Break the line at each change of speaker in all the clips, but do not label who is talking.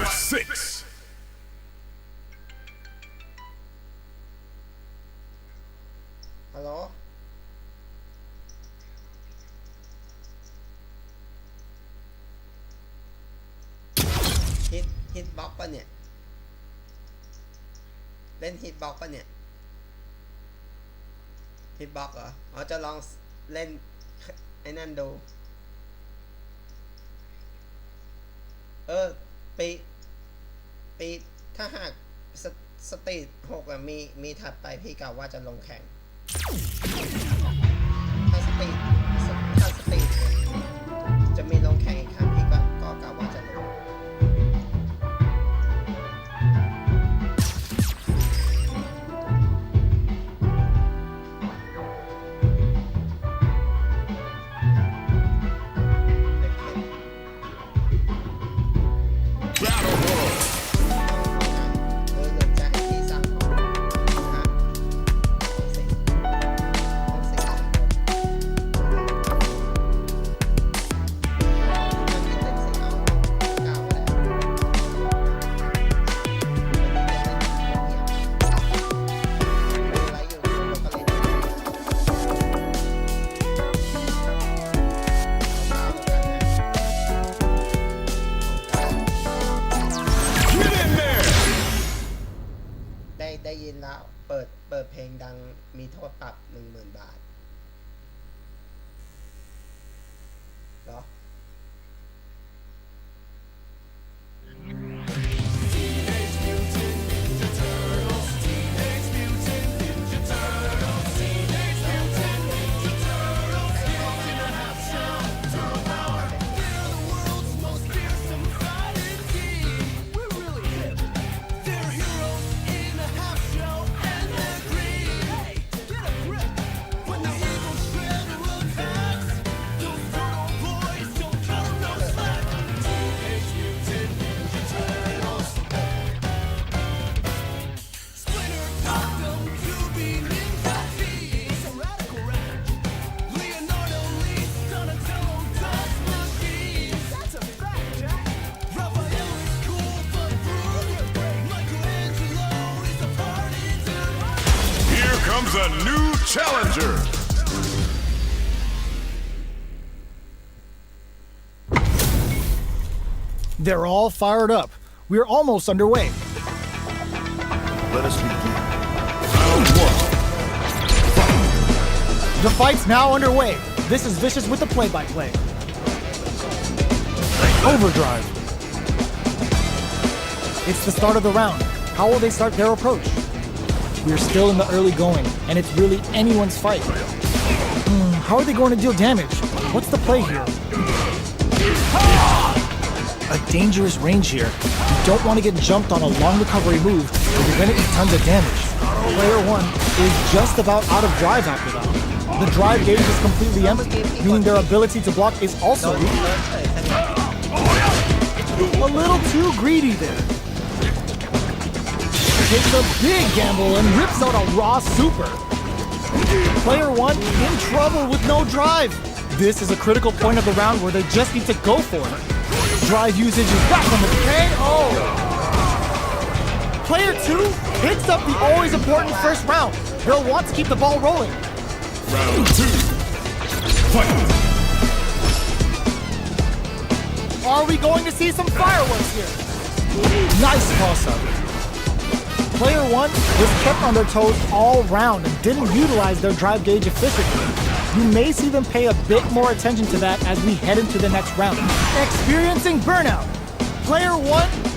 Round 6.
ฮัลโหลฮิตบ็อกป่ะเนี่ยเล่นฮิตบ็อกป่ะเนี่ยฮิตบ็อกเหรออ๋อจะลองเล่นไอ้นั่นดูปีถ้าหากสตรีท6อ่ะมีถัดไปพี่กล่าวว่าจะลงแข่งถ้าสตรีทจะมีลงแข่งอีกครั้งพี่ก็กล่าวว่าจะลงได้ยินแล้วเปิดเพลงดังมีโทษปรับ 10,000 บาทเหรอ
Comes a new challenger.
They're all fired up. We're almost underway.
Let us begin. Round 1.
The fight's now underway. This is Vicious with the play-by-play. Overdrive. It's the start of the round. How will they start their approach? We're still in the early going, and it's really anyone's fight. How are they going to deal damage? What's the play here? A dangerous range here. You don't want to get jumped on a long recovery move, or you're going to eat tons of damage. Player 1 is just about out of drive after that. The drive gauge is completely empty, meaning their ability to block is also weak. A little too greedy there. Takes a big gamble and rips out a raw super. Player 1 in trouble with no drive. This is a critical point of the round where they just need to go for it. Drive usage is back on the KO. Player 2 picks up the always important first round. They'll want to keep the ball rolling.
Round 2. Fight.
Are we going to see some fireworks here? Nice toss-up. Player 1 was kept on their toes all round and didn't utilize their drive gauge efficiently. You may see them pay a bit more attention to that as we head into the next round. Experiencing burnout. Player 1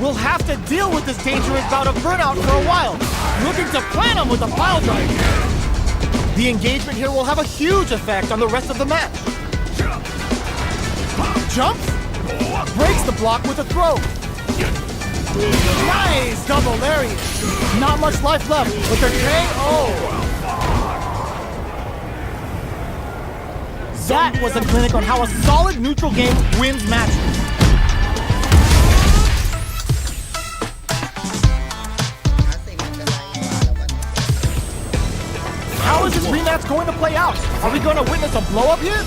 will have to deal with this dangerous bout of burnout for a while, looking to plant him with a pile drive. The engagement here will have a huge effect on the rest of the match. Jumps, breaks the block with a throw. Nice double lariat. Not much life left, but they're KO. That was a clinic on how a solid neutral game wins matches. How is this rematch going to play out? Are we going to witness a blow-up here?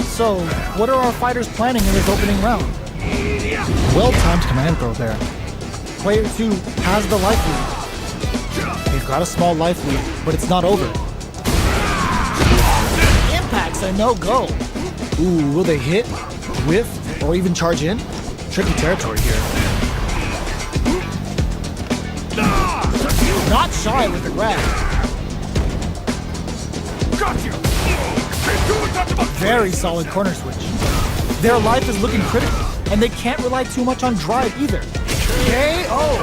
So, what are our fighters planning in this opening round? Well-timed command throw there. Player 2 has the life lead. They've got a small life lead, but it's not over. Impact's a no-go. Ooh, will they hit, whiff, or even charge in? Tricky territory here. Not shy with the grab. Very solid corner switch. Their life is looking critical, and they can't rely too much on drive either. KO!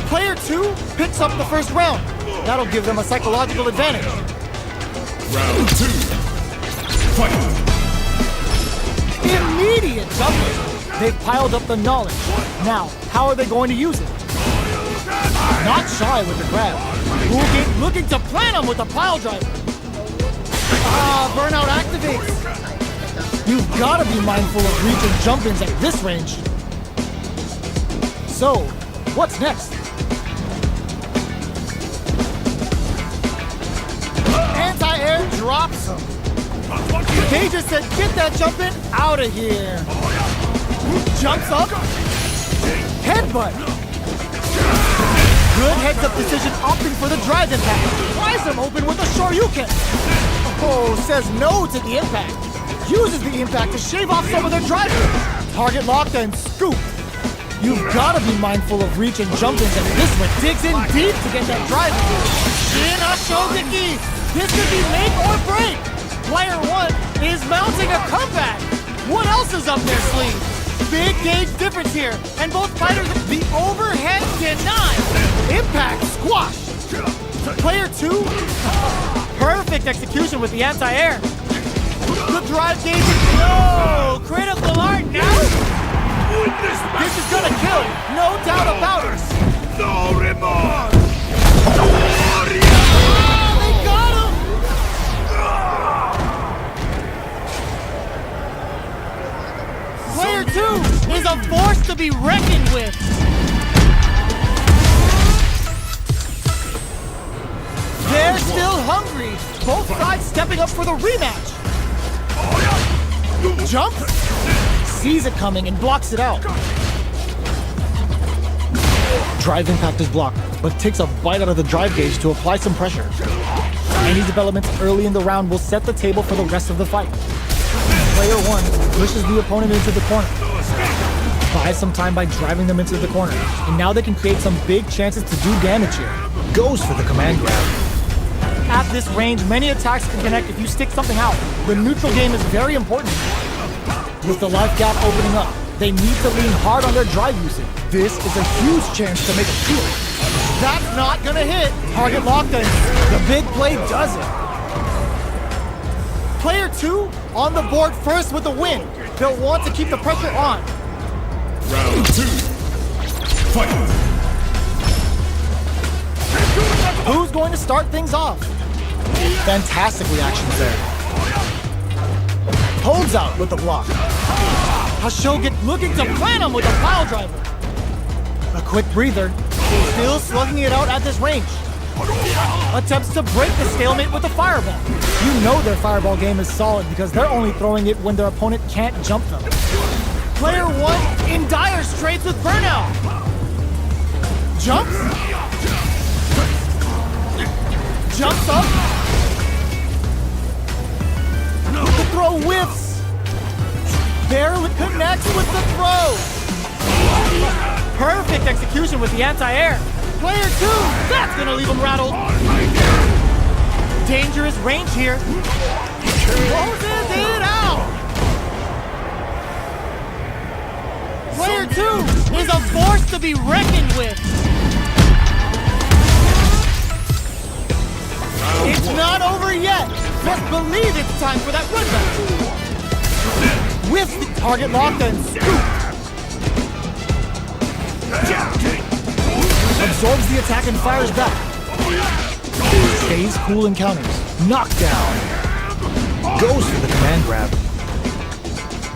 Player 2 picks up the first round. That'll give them a psychological advantage.
Round 2. Fight.
Immediate jumping. They've piled up the knowledge. Now, how are they going to use it? Not shy with the grab. Looking to plant him with a pile driver. Burnout activates. You've got to be mindful of reach and jump-ins at this range. So, what's next? Anti-air drops him. They just said, get that jump-in out of here. Jumps up. Headbutt. Good heads-up decision opting for the drive impact. Tries him open with a Shoryuken. Oh, says no to the impact. Uses the impact to shave off some of their drive. Target locked and scoop. You've got to be mindful of reach and jump-ins, and this one digs in deep to get that drive. Shin Ashogeki. This could be make or break. Player 1 is mounting a comeback. What else is up their sleeve? Big gauge difference here, and both fighters, the overhead denied. Impact squash. Player 2, perfect execution with the anti-air. The drive gauge is no critical art now. This is gonna kill, no doubt about it.
No remorse.
They got him. Player 2 is a force to be reckoned with. They're still hungry. Both sides stepping up for the rematch. Jump. Sees it coming and blocks it out. Drive impact is blocked, but takes a bite out of the drive gauge to apply some pressure. Any developments early in the round will set the table for the rest of the fight. Player 1 pushes the opponent into the corner. Buys some time by driving them into the corner, and now they can create some big chances to do damage here. Goes for the command grab. At this range, many attacks can connect if you stick something out. The neutral game is very important. With the life gap opening up, they need to lean hard on their drive usage. This is a huge chance to make a steal. That's not gonna hit. Target locked and the big play does it. Player 2 on the board first with the win. They'll want to keep the pressure on.
Round 2. Fight.
Who's going to start things off? Fantastic reactions there. Holds out with the block. Hashogen looking to plant him with a pile driver. A quick breather. Still slugging it out at this range. Attempts to break the stalemate with a fireball. You know their fireball game is solid because they're only throwing it when their opponent can't jump them. Player 1 in dire straits with burnout. Jumps. Jumps up. The throw whiffs. Barely connects with the throw. Perfect execution with the anti-air. Player 2, that's gonna leave him rattled. Dangerous range here. Closes it out. Player 2 is a force to be reckoned with. It's not over yet. Best believe it's time for that run back. With the target locked and scoop. Absorbs the attack and fires back. Stays cool in counters. Knockdown. Goes for the command grab.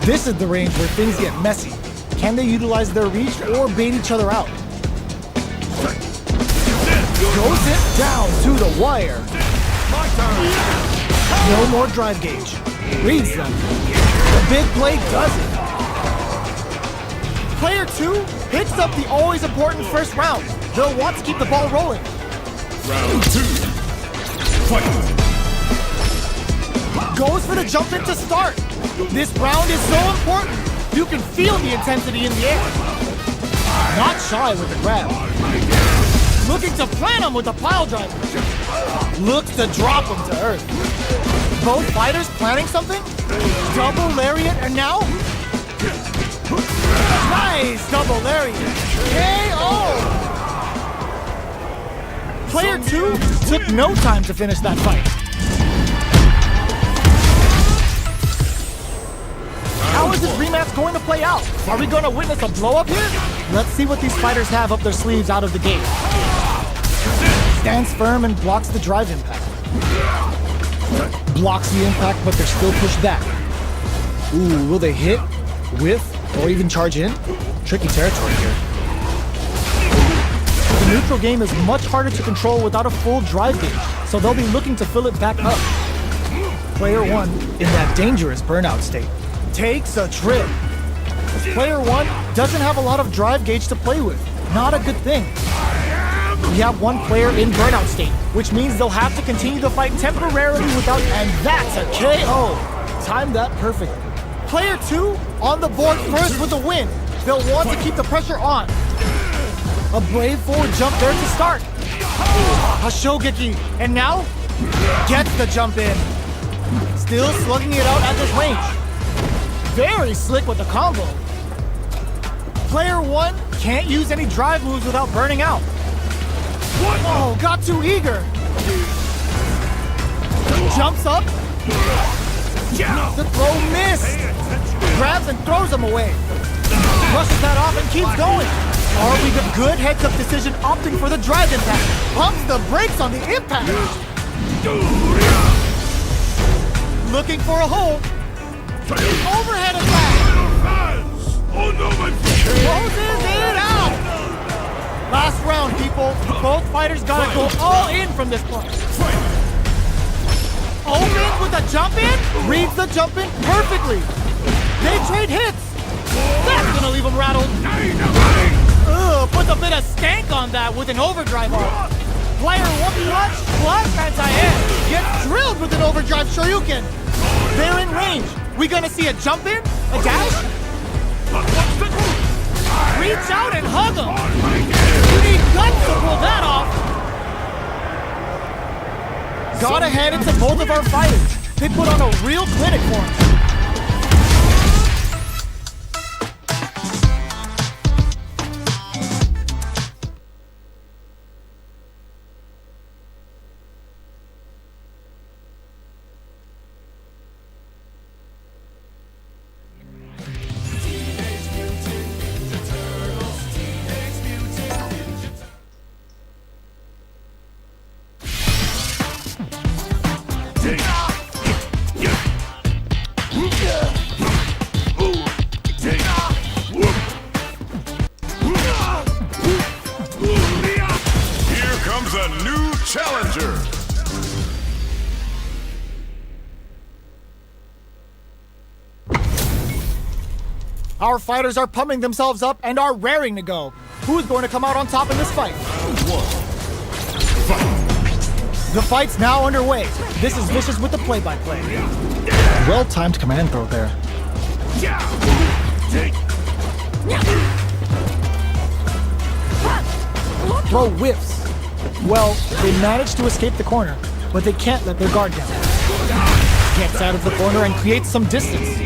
This is the range where things get messy. Can they utilize their reach or bait each other out? Goes it down to the wire. No more drive gauge. Reads them. The big play does it. Player 2 picks up the always important first round. They'll want to keep the ball rolling.
Round 2. Fight.
Goes for the jump in to start. This round is so important. You can feel the intensity in the air. Not shy with the grab. Looking to plant him with a pile driver. Looks to drop him to earth. Both fighters planning something. Double lariat and now... Nice double lariat. KO! Player 2 took no time to finish that fight. How is this rematch going to play out? Are we going to witness a blow-up here? Let's see what these fighters have up their sleeves out of the gate. Stands firm and blocks the drive impact. Blocks the impact, but they're still pushed back. Ooh, will they hit, whiff, or even charge in? Tricky territory here. The neutral game is much harder to control without a full drive gauge, so they'll be looking to fill it back up. Player 1 in that dangerous burnout state. Takes a trip. Player 1 doesn't have a lot of drive gauge to play with. Not a good thing. We have one player in burnout state, which means they'll have to continue the fight temporarily without, and that's a KO. Timed that perfectly. Player 2 on the board first with a win. They'll want to keep the pressure on. A brave forward jump there to start. A Shogeki, and now gets the jump in. Still slugging it out at this range. Very slick with the combo. Player 1 can't use any drive moves without burning out. Oh, got too eager. Jumps up. The throw missed. Grabs and throws him away. Brushes that off and keeps going. Already the good heads-up decision opting for the drive impact. Pumps the brakes on the impact. Looking for a hole. Overhead attack. Closes it out. Last round, people. Both fighters gotta go all in from this point. Opens with a jump in. Reads the jump in perfectly. They trade hits. That's gonna leave him rattled. Puts a bit of stank on that with an overdrive on. Player 1 plus anti-air. Gets drilled with an overdrive Shoryuken. They're in range. We gonna see a jump in? A dash? Reach out and hug him. You need guts to pull that off. Gotta hand it to both of our fighters. They put on a real clinic for him. Our fighters are pumping themselves up and are raring to go. Who's going to come out on top in this fight? The fight's now underway. This is Vicious with the play-by-play. Well-timed command throw there. Throw whiffs. Well, they managed to escape the corner, but they can't let their guard down. Gets out of the corner and creates some distance.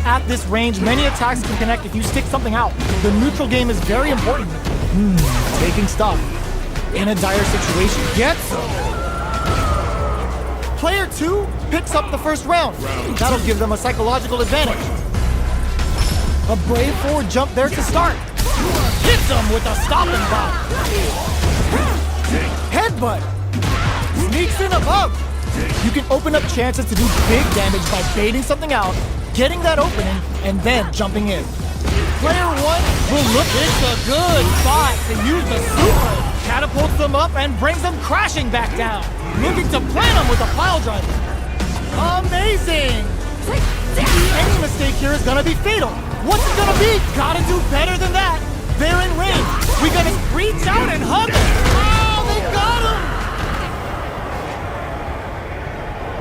At this range, many attacks can connect if you stick something out. The neutral game is very important. Taking stock. In a dire situation, gets him. Player 2 picks up the first round. That'll give them a psychological advantage. A brave forward jump there to start. Hits him with a stop and block. Headbutt. Sneaks in above. You can open up chances to do big damage by baiting something out, getting that opening, and then jumping in. Player 1 will look. It's a good spot to use the super. Catapults them up and brings them crashing back down. Looking to plant them with a pile driver. Amazing! Any mistake here is gonna be fatal. What's it gonna be? Gotta do better than that. They're in range. We gotta reach out and hug them. Oh, they got him!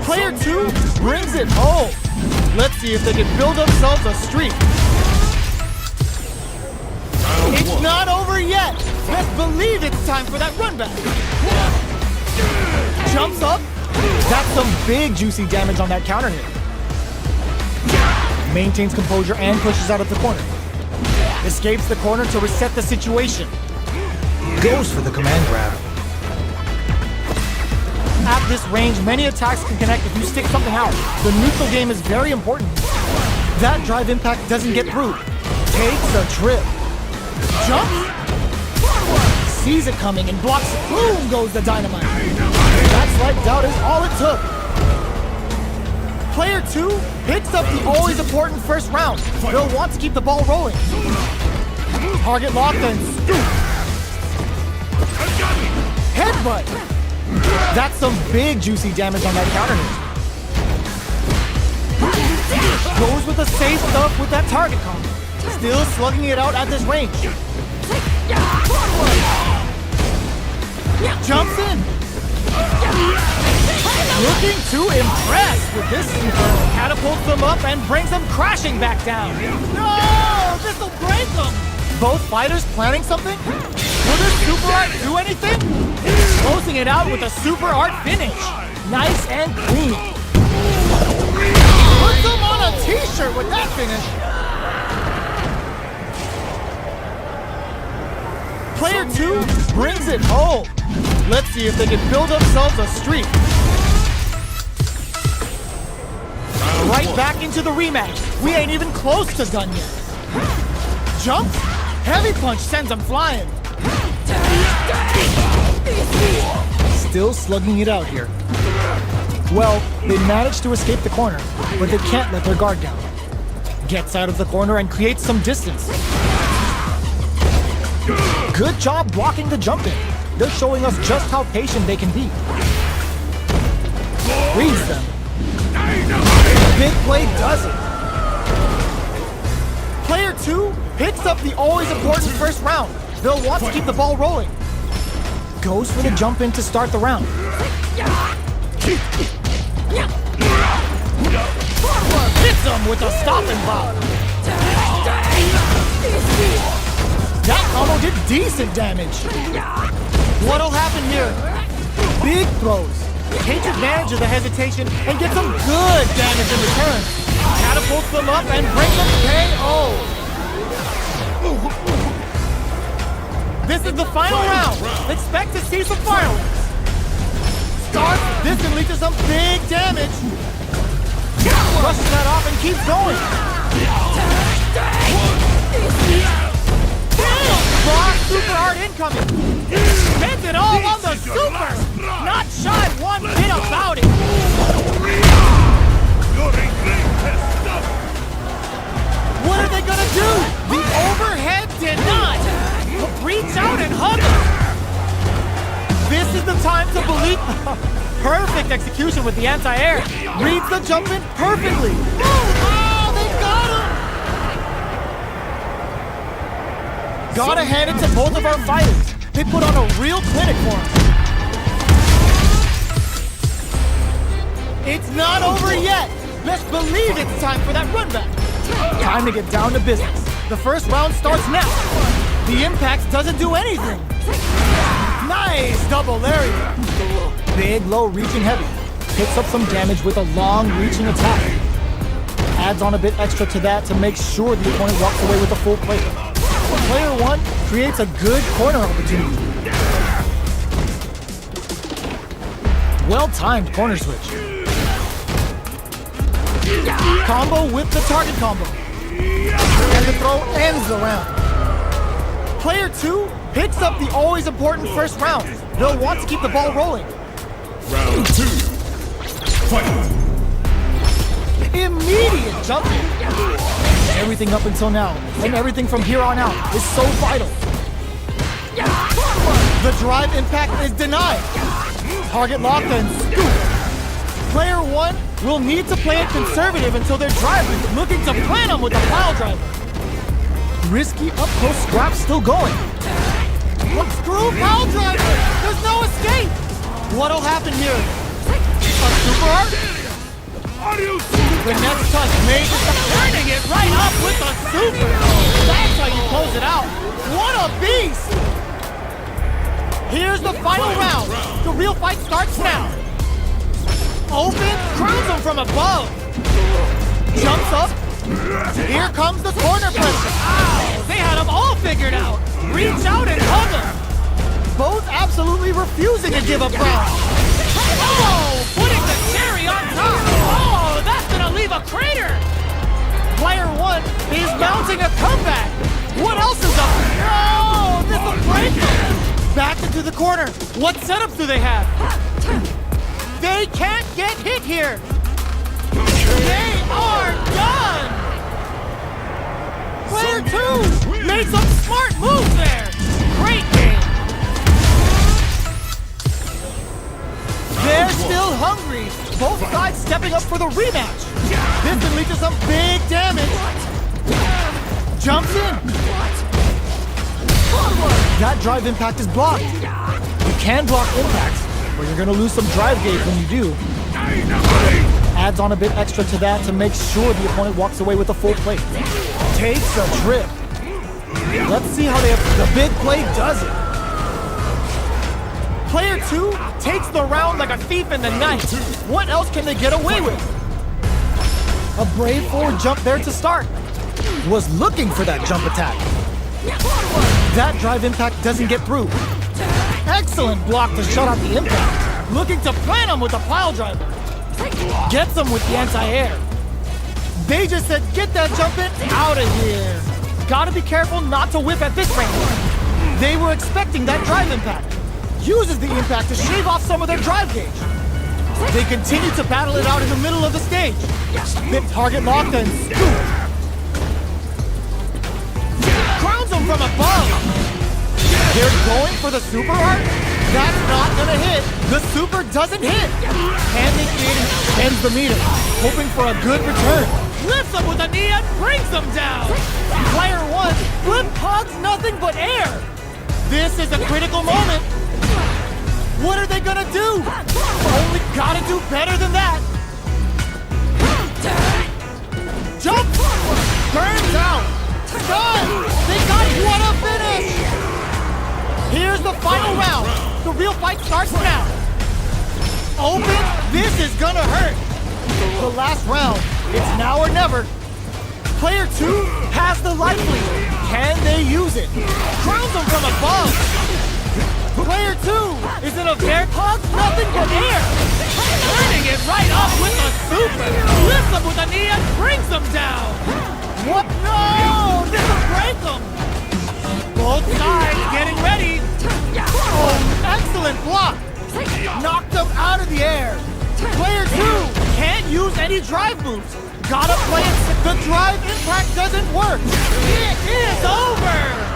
Player 2 brings it home. Let's see if they can build themselves a streak. It's not over yet. Best believe it's time for that run back. Jumps up. That's some big juicy damage on that counter hit. Maintains composure and pushes out of the corner. Escapes the corner to reset the situation. Goes for the command grab. At this range, many attacks can connect if you stick something out. The neutral game is very important. That drive impact doesn't get through. Takes a trip. Jumps. Sees it coming and blocks it. Boom goes the dynamite. That slight doubt is all it took. Player 2 picks up the always important first round. They'll want to keep the ball rolling. Target locked and scoop. Headbutt. That's some big juicy damage on that counter hit. Goes with the safe stuff with that target combo. Still slugging it out at this range. Jumps in. Looking to impress with this super. Catapults them up and brings them crashing back down. No! This'll break them! Both fighters planning something? Will this super art do anything? Closing it out with a super art finish. Nice and clean. Put them on a t-shirt with that finish. Player 2 brings it home. Let's see if they can build themselves a streak. Right back into the rematch. We ain't even close to done yet. Jump. Heavy punch sends them flying. Still slugging it out here. Well, they managed to escape the corner, but they can't let their guard down. Gets out of the corner and creates some distance. Good job blocking the jump in. They're showing us just how patient they can be. Freeze them. Big play does it. Player 2 picks up the always important first round. They'll want to keep the ball rolling. Goes for the jump in to start the round. Hits him with a stopping block. That combo did decent damage. What'll happen here? Big throws. Takes advantage of the hesitation and gets some good damage in return. Catapults them up and brings them KO. This is the final round. Expect to see some fireworks. Starts, this can lead to some big damage. Brushes that off and keeps going. Boss super hard incoming. Spends it all on the super. Not shy one bit about it. What are they gonna do? The overhead denied. Reach out and hug him. This is the time to believe. Perfect execution with the anti-air. Reads the jump in perfectly. Oh, they got him. Gotta hand it to both of our fighters. They put on a real clinic for us. It's not over yet. Best believe it's time for that run back. Time to get down to business. The first round starts now. The impact doesn't do anything. Nice double area. Big low reaching heavy. Picks up some damage with a long reaching attack. Adds on a bit extra to that to make sure the opponent walks away with a full plate. Player 1 creates a good corner opportunity. Well-timed corner switch. Combo with the target combo. And the throw ends the round. Player 2 picks up the always important first round. They'll want to keep the ball rolling.
Round 2. Fight.
Immediate jumping. Everything up until now, and everything from here on out, is so vital. The drive impact is denied. Target locked and scoop. Player 1 will need to play it conservative until their driver is looking to plan them with the pile driver. Risky up-close scrap still going. Screw pile driver! There's no escape! What'll happen here? A super art? The next touch made turning it right up with the super! That's how you close it out! What a beast! Here's the final round. The real fight starts now. Open, crowns him from above. Jumps up. Here comes the corner pressure. Ow! They had him all figured out. Reach out and hug him. Both absolutely refusing to give up ground. Oh, putting the cherry on top. Oh, that's gonna leave a crater. Player one is mounting a comeback. What else is up? No, this will break them. Back into the corner. What setups do they have? They can't get hit here. They are done. Player two made some smart moves there. Great game. They're still hungry. Both sides stepping up for the rematch. This can lead to some big damage. Jumps in. That drive impact is blocked. You can block impacts, but you're gonna lose some drive gauge when you do. Adds on a bit extra to that to make sure the opponent walks away with a full plate. Takes a trip. Let's see how the big play does it. Player two takes the round like a thief in the night. What else can they get away with? A brave forward jump there to start. Was looking for that jump attack. That drive impact doesn't get through. Excellent block to shut out the impact. Looking to plan him with a pile driver. Gets him with the anti-air. They just said, get that jump in out of here. Gotta be careful not to whip at this range. They were expecting that drive impact. Uses the impact to shave off some of their drive gauge. They continue to battle it out in the middle of the stage. Bit target locked and scoop. Crowns them from above. They're going for the super art. That's not gonna hit. The super doesn't hit. Handing in ends the meter, hoping for a good return. Lifts them with a knee and brings them down. Player one flip hogs nothing but air. This is a critical moment. What are they gonna do? Only gotta do better than that. Jump! Burns out! Done! They got what a finish! Here's the final round. The real fight starts now. Open, this is gonna hurt. The last round, it's now or never. Player two has the life lead. Can they use it? Crowns them from above. Player two is in a bear hug, nothing but air. Turning it right up with a super. Lifts them with a knee and brings them down. What? No! This will break them. Both sides getting ready. Oh, excellent block. Knocked them out of the air. Player two can't use any drive moves. Gotta play it. The drive impact doesn't work. It is over.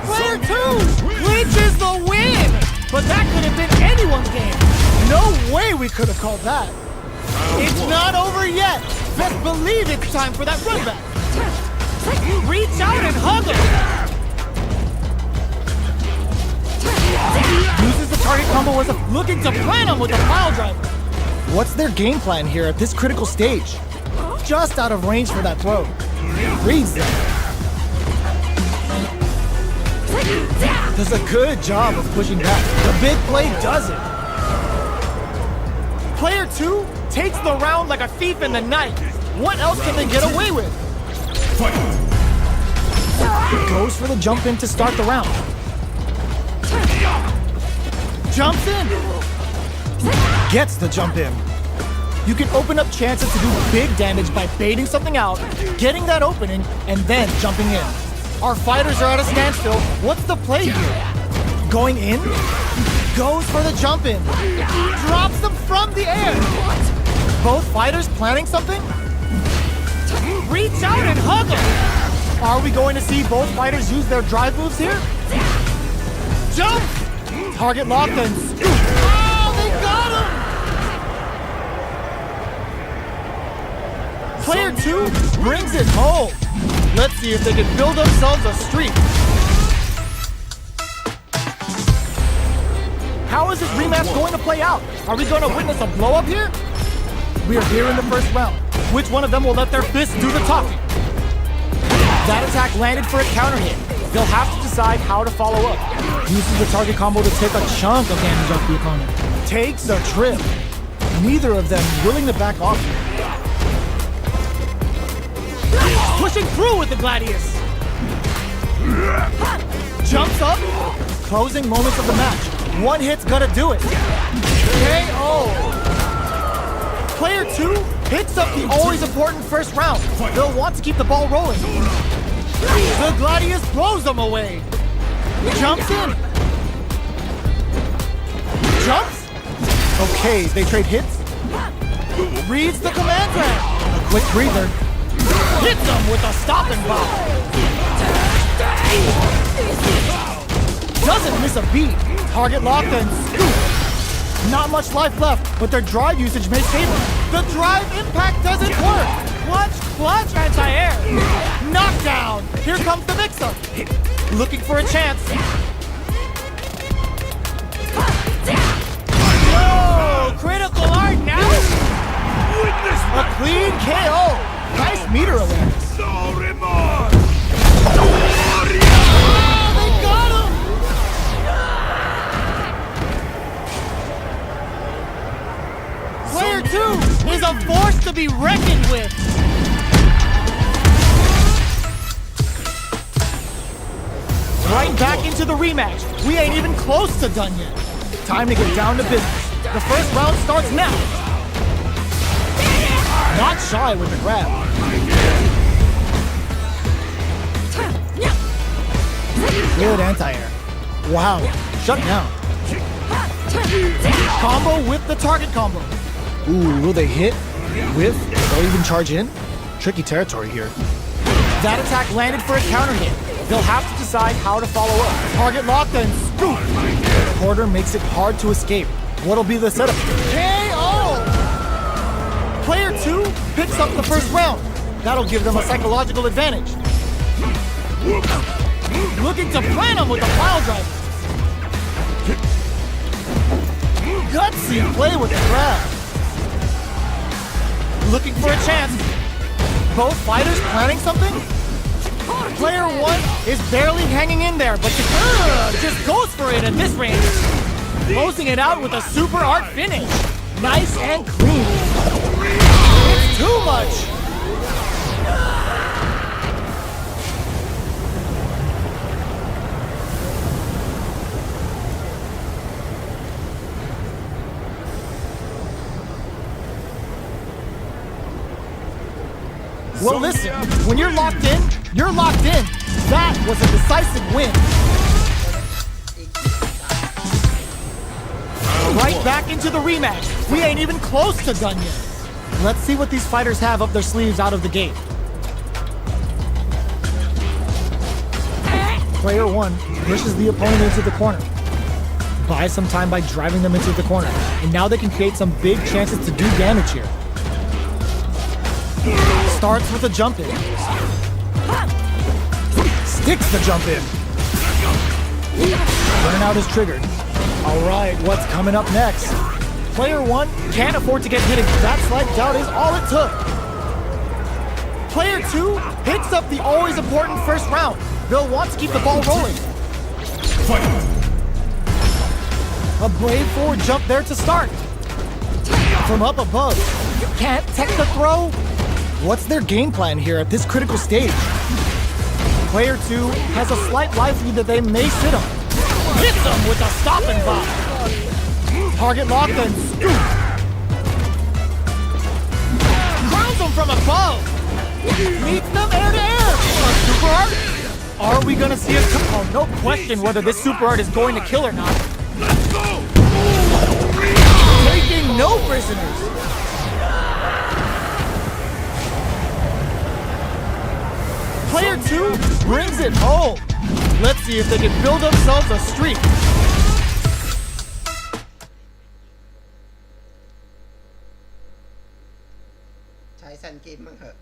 Player two clinches the win. But that could have been anyone's game. No way we could have called that. It's not over yet. Best believe it's time for that run back. Reach out and hug him. Uses the target combo as looking to plan him with a pile driver. What's their game plan here at this critical stage? Just out of range for that throw. Reads them. Does a good job of pushing back. The big play does it. Player two takes the round like a thief in the night. What else can they get away with? Goes for the jump in to start the round. Jumps in. Gets the jump in. You can open up chances to do big damage by baiting something out, getting that opening, and then jumping in. Our fighters are at a standstill. What's the play here? Going in? Goes for the jump in. Drops them from the air. Both fighters planning something? Reach out and hug them. Are we going to see both fighters use their drive moves here? Jump! Target locked and scoop. Oh, they got him! Player 2 brings it home. Let's see if they can build themselves a streak. How is this rematch going to play out? Are we going to witness a blow-up here? We are here in the first round. Which one of them will let their fists do the talking? That attack landed for a counter hit. They'll have to decide how to follow up. Uses the target combo to take a chunk of damage off the opponent. Takes a trip. Neither of them willing to back off here. Pushing through with the Gladius. Jumps up. Closing moments of the match. One hit's gonna do it. KO. Player 2 picks up the always important first round. They'll want to keep the ball rolling. The Gladius blows them away. Jumps in. Jumps. Okay, they trade hits. Reads the command grab. A quick breather. Hits them with a stop and block. Doesn't miss a beat. Target locked and scoop. Not much life left, but their drive usage may save them. The drive impact doesn't work. Clutch, anti-air. Knockdown. Here comes the mix-up. Looking for a chance. Whoa, critical art now. A clean KO. Nice meter awareness.
No remorse!
Oh, they got him. Player 2 is a force to be reckoned with. Right back into the rematch. We ain't even close to done yet. Time to get down to business. The first round starts now. Not shy with the grab. Good anti-air. Wow, shut down. Combo with the target combo. Ooh, will they hit, whiff, or even charge in? Tricky territory here. That attack landed for a counter hit. They'll have to decide how to follow up. Target locked and scoop. Quarter makes it hard to escape. What'll be the setup? KO! Player 2 picks up the first round. That'll give them a psychological advantage. Looking to plan them with a pile driver. Gutsy play with the grab. Looking for a chance. Both fighters planning something? Player 1 is barely hanging in there, but just goes for it at this range. Closing it out with a super art finish. Nice and clean. It's too much. Well, listen, when you're locked in, you're locked in. That was a decisive win. Right back into the rematch. We ain't even close to done yet. Let's see what these fighters have up their sleeves out of the gate. Player 1 pushes the opponent into the corner. Buys some time by driving them into the corner. And now they can create some big chances to do damage here. Starts with a jump in. Sticks the jump in. Burnout is triggered. Alright, what's coming up next? Player 1 can't afford to get hit again. That slight doubt is all it took. Player 2 picks up the always important first round. They'll want to keep the ball rolling.
Fight!
A brave forward jump there to start. From up above. Can't tech the throw? What's their game plan here at this critical stage? Player 2 has a slight life lead that they may sit on. Hits them with a stop and block. Target locked and scoop. Grounds them from above. Meets them air to air. A super art? Are we gonna see a oh, no question whether this super art is going to kill or not.
Let's go!
Taking no prisoners. Player 2 brings it home. Let's see if they can build themselves a streak.
ซันกิฟมั่งเหอะ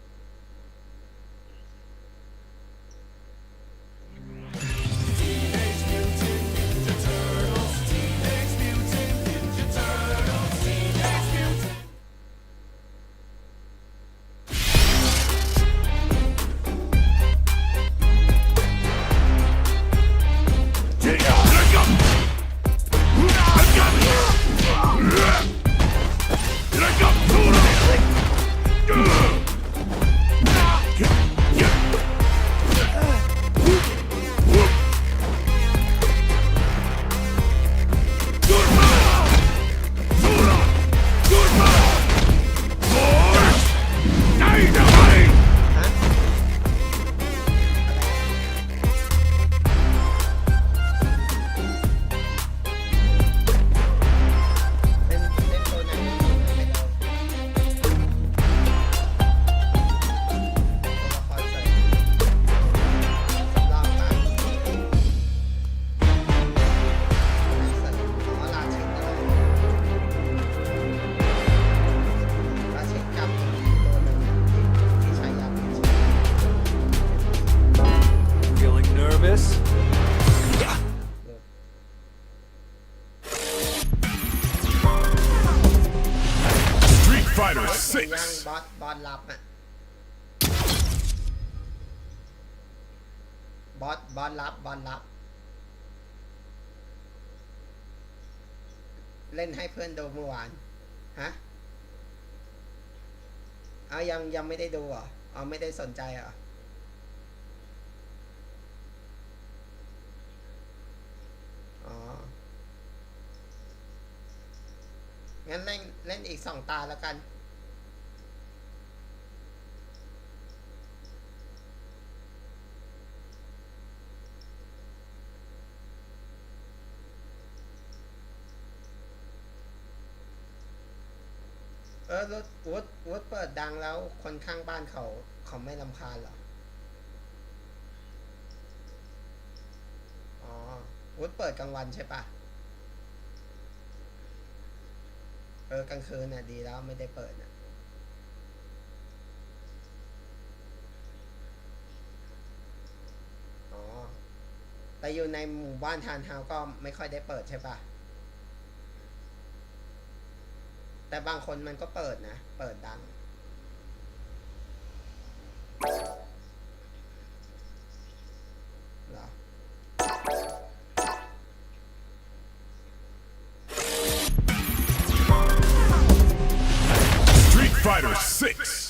ยังบอสรับอ่ะบอสรับเล่นให้เพื่อนดูเมื่อวานฮะเอายังไม่ได้ดูเหรอเอาไม่ได้สนใจเหรออ๋องั้นเล่นอีก2 ตาแล้วกันรถวุฒเปิดดังแล้วคนข้างบ้านเขาไม่รำคาญเหรออ๋อวุฒเปิดกลางวันใช่ปะกลางคืนน่ะดีแล้วไม่ได้เปิดน่ะอ๋อแต่อยู่ในหมู่บ้านทานเฮาก็ไม่ค่อยได้เปิดใช่ปะแต่บางคนมันก็เปิดนะเปิดดังเหรอ
Fighter 6.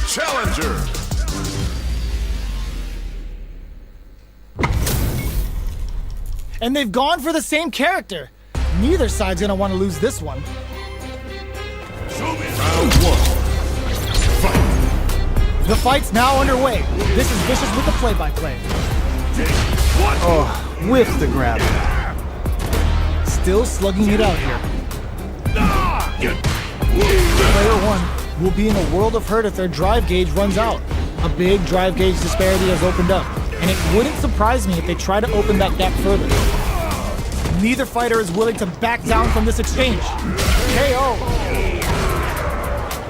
challenger.
And they've gone for the same character. Neither side's gonna want to lose this one.
Round one. Fight.
The fight's now underway. This is Vicious with the play-by-play. Oh, whiffs the grab. Still slugging it out here. Player one will be in a world of hurt if their drive gauge runs out. A big drive gauge disparity has opened up, and it wouldn't surprise me if they try to open that gap further. Neither fighter is willing to back down from this exchange. KO.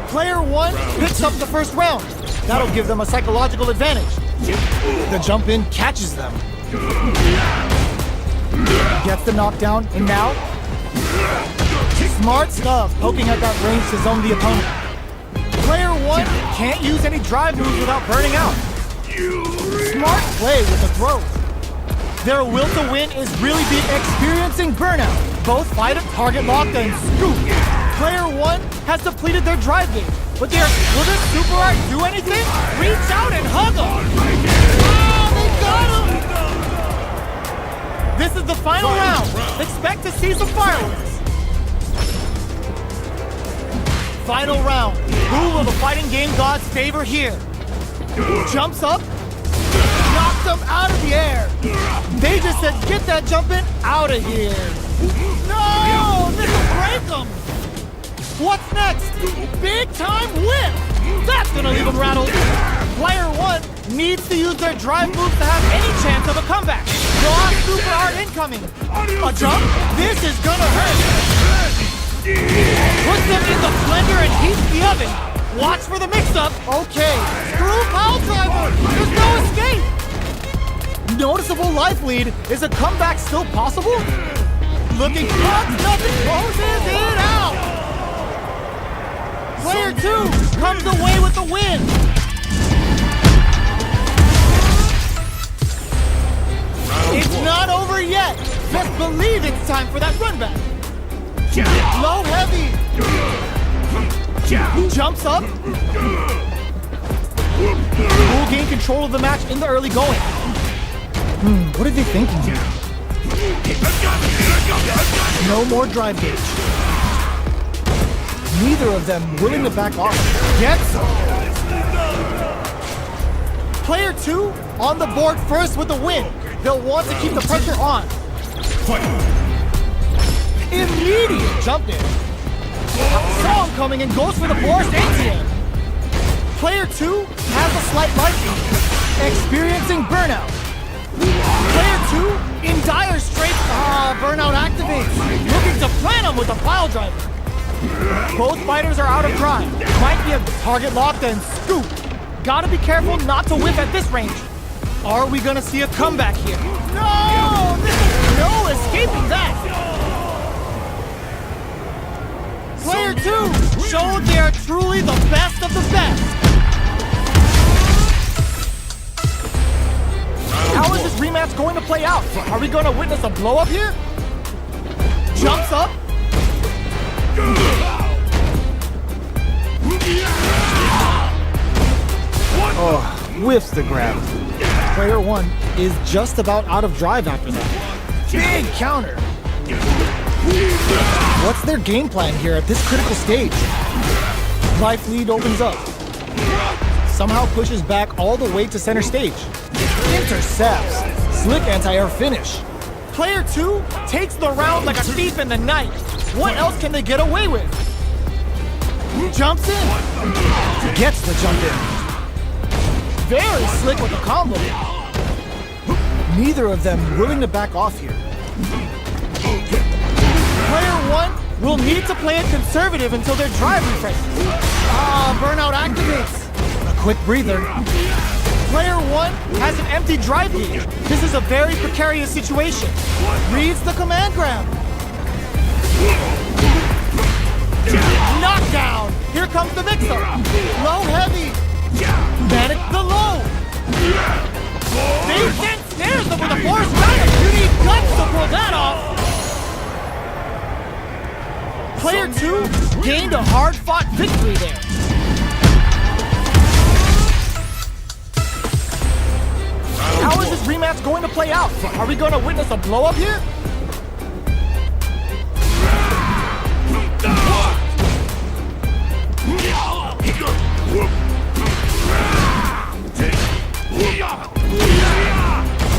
Player one picks up the first round. That'll give them a psychological advantage. The jump in catches them. Gets the knockdown, and now smart stuff, poking at that range to zone the opponent. Player one can't use any drive moves without burning out. Smart play with the throws. Their will to win is really experiencing burnout. Both fight at target locked and scoop. Player one has depleted their drive gauge, but will this super art do anything? Reach out and hug him. Oh, they got him. This is the final round. Expect to see some fireworks. Final round. Who will the fighting game gods favor here? Jumps up. Knocks them out of the air. They just said, get that jump in out of here. No, this will break them. What's next? Big time whip. That's gonna leave them rattled. Player one needs to use their drive moves to have any chance of a comeback. Raw super hard incoming. A jump? This is gonna hurt. Puts them in the blender and heats the oven. Watch for the mix-up. Okay. Screw pile driver. There's no escape. Noticeable life lead. Is a comeback still possible? Looking fucked. Nothing closes it out. Player two comes away with the win. It's not over yet. Just believe it's time for that run back. Low heavy. Jumps up. Will gain control of the match in the early going. What are they thinking here? No more drive gauge. Neither of them willing to back off. Gets some. Player two on the board first with the win. They'll want to keep the pressure on. Immediate jump in. Saw him coming and goes for the forced ATM. Player two has a slight life lead, experiencing burnout. Player two in dire straits. Burnout activates. Looking to plant him with a pile driver. Both fighters are out of drive. Might be a target locked and scoop. Gotta be careful not to whiff at this range. Are we gonna see a comeback here? No! There's no escaping that! Player two showed they are truly the best of the best. How is this rematch going to play out? Are we going to witness a blow up here? Jumps up. Oh, whiffs the grab. Player one is just about out of drive after that. Big counter. What's their game plan here at this critical stage? Life lead opens up. Somehow pushes back all the way to center stage. Intercepts. Slick anti-air finish. Player two takes the round like a thief in the night. What else can they get away with? Jumps in. Gets the jump in. Very slick with the combo. Neither of them willing to back off here. Player one will need to play it conservative until their drive refreshes. Burnout activates. A quick breather. Player one has an empty drive gauge. This is a very precarious situation. Reads the command grab. Knockdown. Here comes the mix-up. Low heavy. Manage the low. They can't snare them with a force drive. You need guts to pull that off. Player two gained a hard-fought victory there. How is this rematch going to play out? Are we going to witness a blow up here?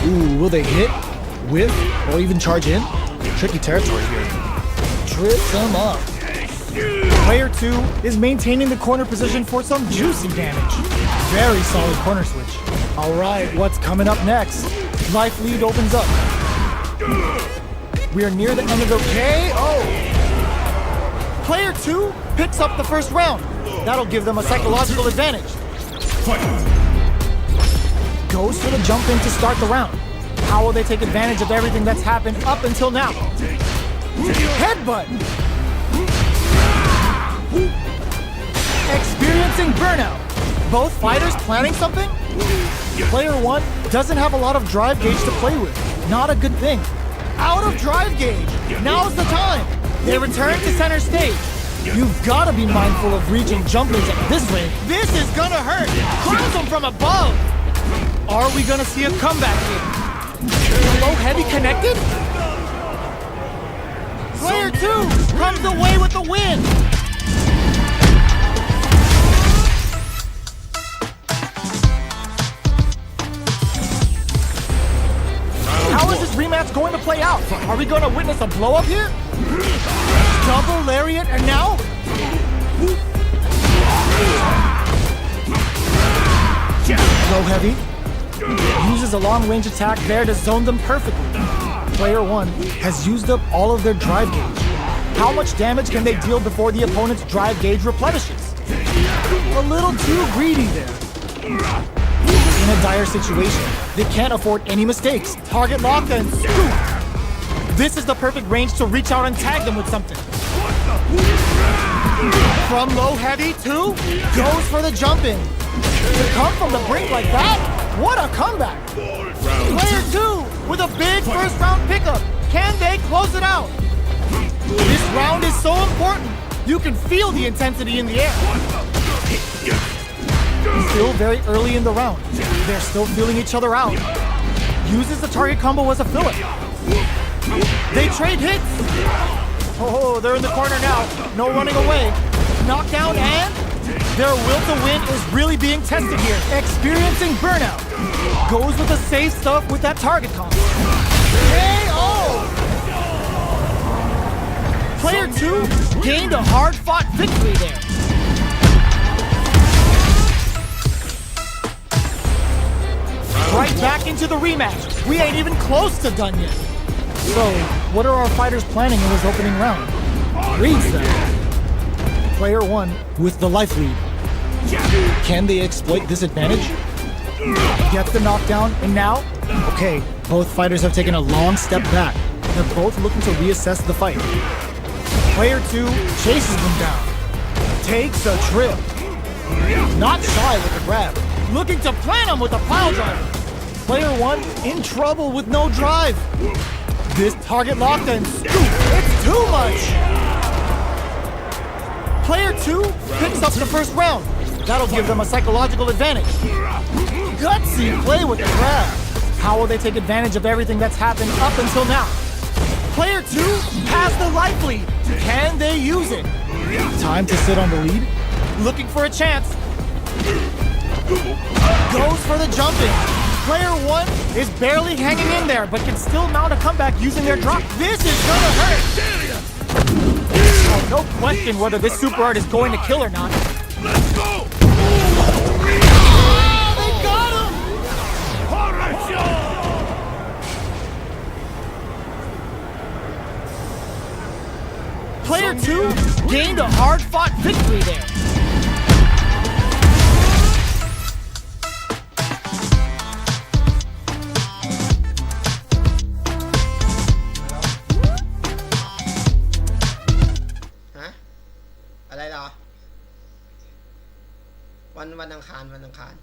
Ooh, will they hit, whiff, or even charge in? Tricky territory here. Trips them up. Player 2 is maintaining the corner position for some juicy damage. Very solid corner switch. Alright, what's coming up next? Life lead opens up. We are near the end of the KO. Player 2 picks up the first round. That'll give them a psychological advantage. Goes for the jump in to start the round. How will they take advantage of everything that's happened up until now? Headbutt! Experiencing burnout. Both fighters planning something? Player 1 doesn't have a lot of drive gauge to play with. Not a good thing. Out of drive gauge. Now's the time. They return to center stage. You've got to be mindful of reaching jumpers at this rate. This is gonna hurt. Cross them from above. Are we gonna see a comeback here? Low heavy connected? Player 2 comes away with the win. How is this rematch going to play out? Are we going to witness a blow up here? Double lariat and now? Low heavy. Uses a long range attack there to zone them perfectly. Player 1 has used up all of their drive gauge. How much damage can they deal before the opponent's drive gauge replenishes? A little too greedy there. In a dire situation, they can't afford any mistakes. Target lock and scoop. This is the perfect range to reach out and tag them with something. From low heavy to goes for the jump in. To come from the brink like that? What a comeback! Player 2 with a big first round pickup. Can they close it out? This round is so important. You can feel the intensity in the air. Still very early in the round. They're still feeling each other out. Uses the target combo as a filler. They trade hits. Oh, they're in the corner now. No running away. Knockdown and their will to win is really being tested here. Experiencing burnout. Goes with the safe stuff with that target combo. KO! Player 2 gained a hard-fought victory there. Right back into the rematch. We ain't even close to done yet. So, what are our fighters planning in this opening round? Reads them. Player 1 with the life lead. Can they exploit this advantage? Get the knockdown, and now? Okay, both fighters have taken a long step back. They're both looking to reassess the fight. Player 2 chases them down. Takes a trip. Not shy with the grab. Looking to plant him with a pile driver. Player 1 in trouble with no drive. This target locked and scoop. It's too much. Player 2 picks up the first round. That'll give them a psychological advantage. Gutsy play with the grab. How will they take advantage of everything that's happened up until now? Player 2 has the life lead. Can they use it? Time to sit on the lead. Looking for a chance. Goes for the jump in. Player 1 is barely hanging in there, but can still mount a comeback using their drop. This is gonna hurt. Oh, no question whether this super art is going to kill or not.
Let's go!
Oh, they got him! Player 2 gained a hard-fought victory there.
Hả? Ở đây rồi. วันอังคาร